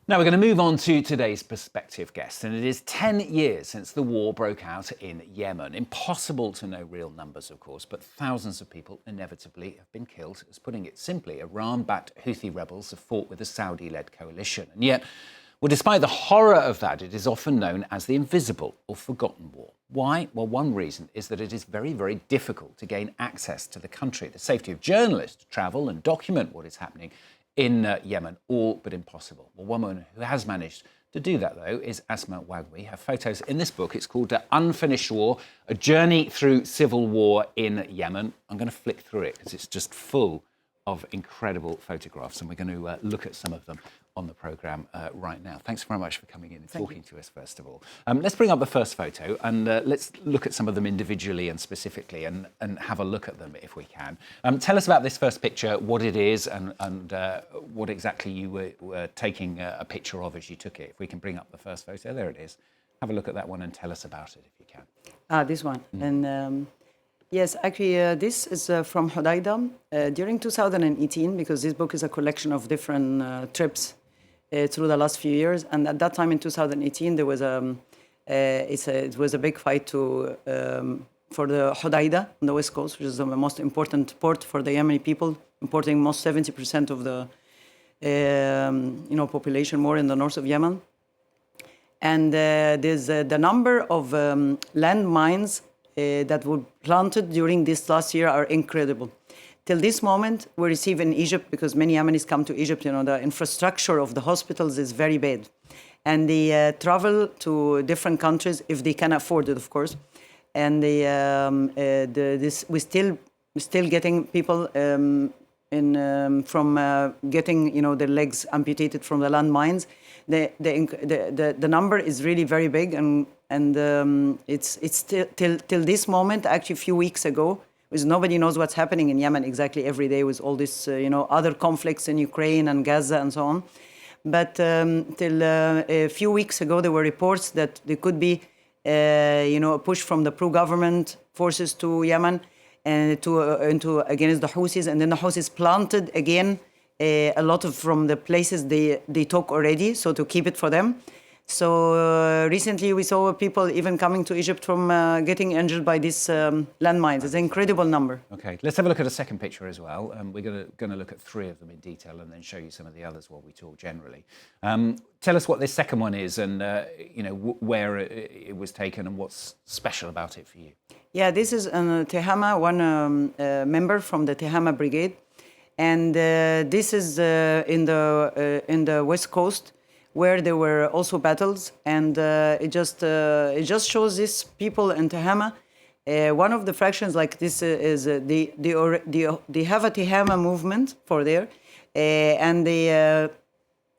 Now we're going to move on to today's perspective guest, and it is 10 years since the war broke out in Yemen. Impossible to know real numbers, of course, but thousands of people inevitably have been killed. As putting it simply, Iran-backed Houthi rebels have fought with a Saudi-led coalition. And yet, well, despite the horror of that, it is often known as the invisible or forgotten war. Why? Well, one reason is that it is very, very difficult to gain access to the country. The safety of journalists to travel and document what is happening in Yemen, all but impossible. Well, one woman who has managed to do that, though, is Asmaa Waguih. Her photos in this book, it's called Unfinished War, A Journey Through Civil War in Yemen. I'm going to flick through it because it's just full of incredible photographs, and we're going to look at some of them on the programme right now. Thanks very much for coming in and talking to us, first of all. Let's bring up the first photo and let's look at some of them individually and specifically and have a look at them if we can. Tell us about this first picture, what it is and what exactly you were taking a picture of as you took it. If we can bring up the first photo, there it is. Have a look at that one and tell us about it if you can. This one. And yes, actually, this is from Hodeidah during 2018, because this book is a collection of different trips through the last few years. And at that time in 2018, there was it was a big fight for the Hodeidah on the west coast, which is the most important port for the Yemeni people, importing most 70% of the population more in the north of Yemen. And there's the number of landmines that were planted during this last year are incredible. Till this moment, we receive in Egypt, because many Yemenis come to Egypt, the infrastructure of the hospitals is very bad. And they travel to different countries if they can afford it, of course. And we're still getting people from getting their legs amputated from the landmines. The number is really very big, and it's still till this moment. Actually, a few weeks ago, because nobody knows what's happening in Yemen exactly every day with all this other conflicts in Ukraine and Gaza and so on. But till a few weeks ago, there were reports that there could be a push from the pro-government forces to Yemen and into against the Houthis, and then the Houthis planted again a lot of from the places they took already, so to keep it for them. So recently we saw people even coming to Egypt from getting injured by these landmines. It's an incredible number. Okay, let's have a look at a second picture as well. We're going to look at three of them in detail and then show you some of the others while we talk generally. Tell us what this second one is and where it was taken and what's special about it for you. Yeah, this is Tehama, one member from the Tehama Brigade. And this is in the west coast, where there were also battles, and it just shows these people in Tehama. One of the fractions like this is they have a Tehama movement for there, and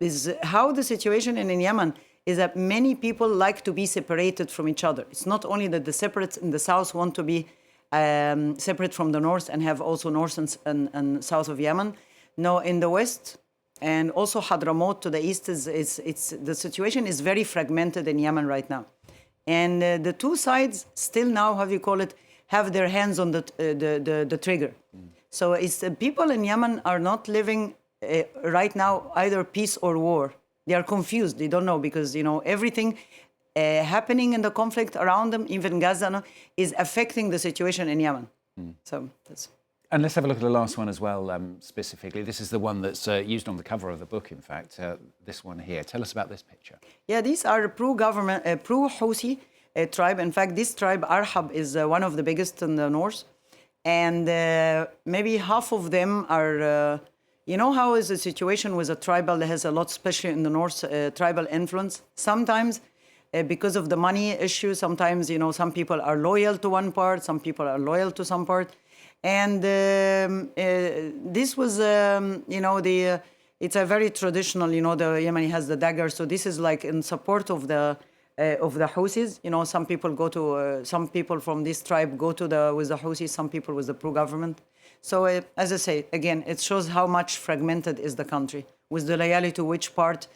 is how the situation in Yemen is that many people like to be separated from each other. It's not only that the separates in the south want to be separate from the north and have also north and south of Yemen. No, in the west and also Hadramaut to the east it's the situation is very fragmented in Yemen right now, and the two sides still now have their hands on the trigger. So it's people in Yemen are not living right now either peace or war. They are confused. They don't know, because everything happening in the conflict around them, even Gaza, is affecting the situation in Yemen. So that's. And let's have a look at the last one as well, specifically. This is the one that's used on the cover of the book, in fact, this one here. Tell us about this picture. Yeah, these are pro-government, pro-Houthi tribe. In fact, this tribe, Arhab, is one of the biggest in the north. And maybe half of them are, how is the situation with a tribal that has a lot, especially in the north, tribal influence? Sometimes because of the money issue, sometimes, some people are loyal to one part, some people are loyal to some part. And this was, it's a very traditional, the Yemeni has the dagger. So this is like in support of the Houthis. Some people from this tribe go with the Houthis, some people with the pro-government. So as I say, again, it shows how much fragmented is the country, with the loyalty to which part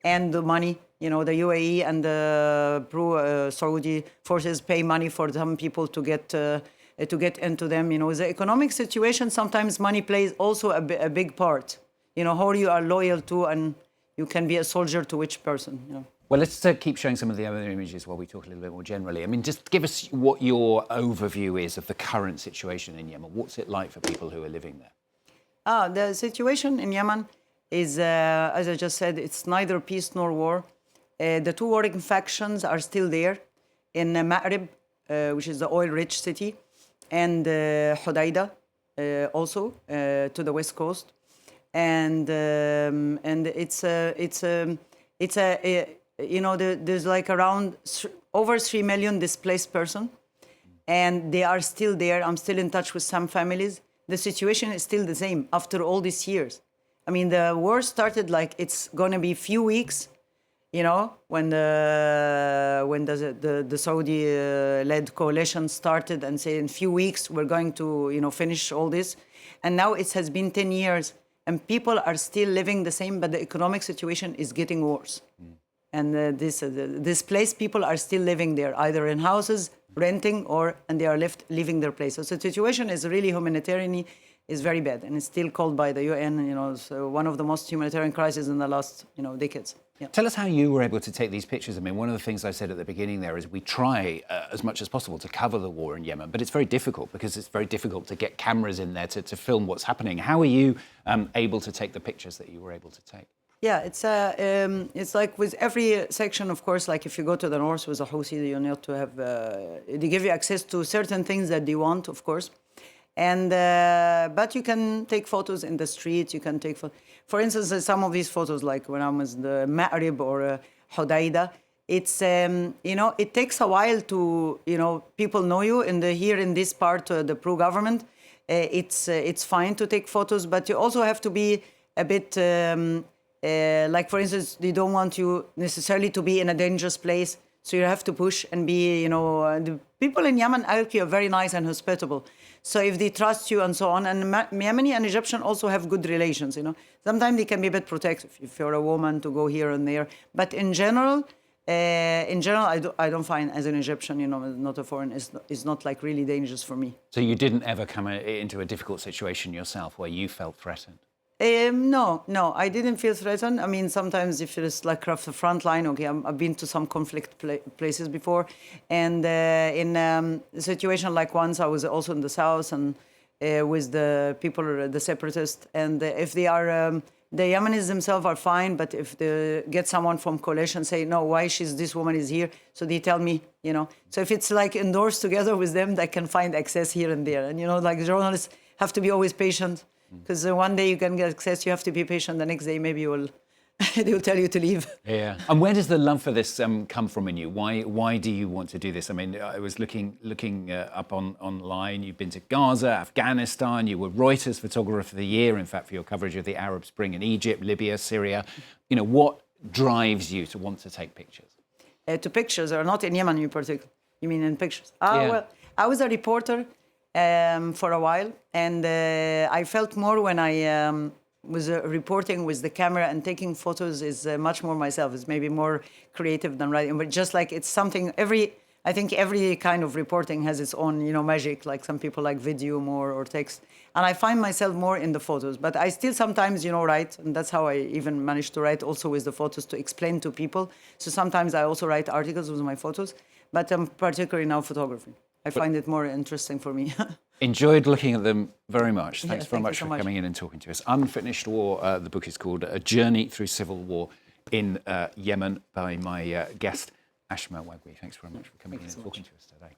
and the money. The UAE and the pro-Saudi forces pay money for some people to get into them. The economic situation, sometimes money plays also a big part. How you are loyal to, and you can be a soldier to which person, you know. Well, let's keep showing some of the other images while we talk a little bit more generally. I mean, just give us what your overview is of the current situation in Yemen. What's it like for people who are living there? The situation in Yemen is, as I just said, it's neither peace nor war. The two warring factions are still there in Ma'rib, which is the oil-rich city, and Hodeidah, also to the west coast, and it's you know, there's like around over 3 million displaced person, and they are still there. I'm still in touch with some families. The situation is still the same after all these years. I mean, the war started like it's going to be few weeks, you know, when the Saudi-led coalition started and said in few weeks we're going to, you know, finish all this. And now it has been 10 years and people are still living the same, but the economic situation is getting worse. And displaced people are still living there, either in houses, renting, and they are leaving their place. So the situation is really humanitarian, is very bad, and it's still called by the UN, you know, so one of the most humanitarian crises in the last, you know, decades. Yeah. Tell us how you were able to take these pictures. I mean, one of the things I said at the beginning there is we try as much as possible to cover the war in Yemen, but it's very difficult because it's very difficult to get cameras in there to film what's happening. How are you able to take the pictures that you were able to take? Yeah, it's like with every section, of course, like if you go to the north with a Houthi, you need to have, they give you access to certain things that they want, of course. And, but you can take photos in the street, you can take, for instance, some of these photos, like when I was in the Ma'rib or Hodeidah, it's, you know, it takes a while to, you know, people know you here in this part, the pro-government, it's fine to take photos, but you also have to be a bit, like, for instance, they don't want you necessarily to be in a dangerous place, so you have to push and be, you know, the people in Yemen actually are very nice and hospitable. So if they trust you and so on, and Yemeni and Egyptian also have good relations, you know. Sometimes they can be a bit protective if you're a woman to go here and there. But in general, I don't find as an Egyptian, you know, not a foreign, it's not like really dangerous for me. So you didn't ever come into a difficult situation yourself where you felt threatened? No, I didn't feel threatened. I mean, sometimes if it's like off the front line, okay, I've been to some conflict places before. And in a situation like once, I was also in the south and with the people, the separatists. And if they are, the Yemenis themselves are fine, but if they get someone from coalition say, no, why this woman is here? So they tell me, you know. So if it's like indoors together with them, they can find access here and there. And, you know, like journalists have to be always patient. Because one day you can get access, you have to be patient. The next day, maybe they will tell you to leave. Yeah. And where does the love for this come from in you? Why do you want to do this? I mean, I was looking up online. You've been to Gaza, Afghanistan. You were Reuters Photographer of the Year, in fact, for your coverage of the Arab Spring in Egypt, Libya, Syria. You know, what drives you to want to take pictures? To pictures, or not in Yemen in particular? You mean in pictures? Yeah. Well, I was a reporter for a while, and I felt more when I was reporting with the camera and taking photos is much more myself. It's maybe more creative than writing, but just like it's something I think every kind of reporting has its own, you know, magic. Like some people like video more or text, and I find myself more in the photos. But I still sometimes, you know, write, and that's how I even managed to write also with the photos to explain to people. So sometimes I also write articles with my photos, but I'm particularly now photography. I find it more interesting for me. Enjoyed looking at them very much. Thanks very thank much you so for much. coming in and talking to us. Unfinished War, the book is called A Journey Through Civil War in Yemen by my guest, Asmaa Waguih. Thanks very much for coming in and talking to us today.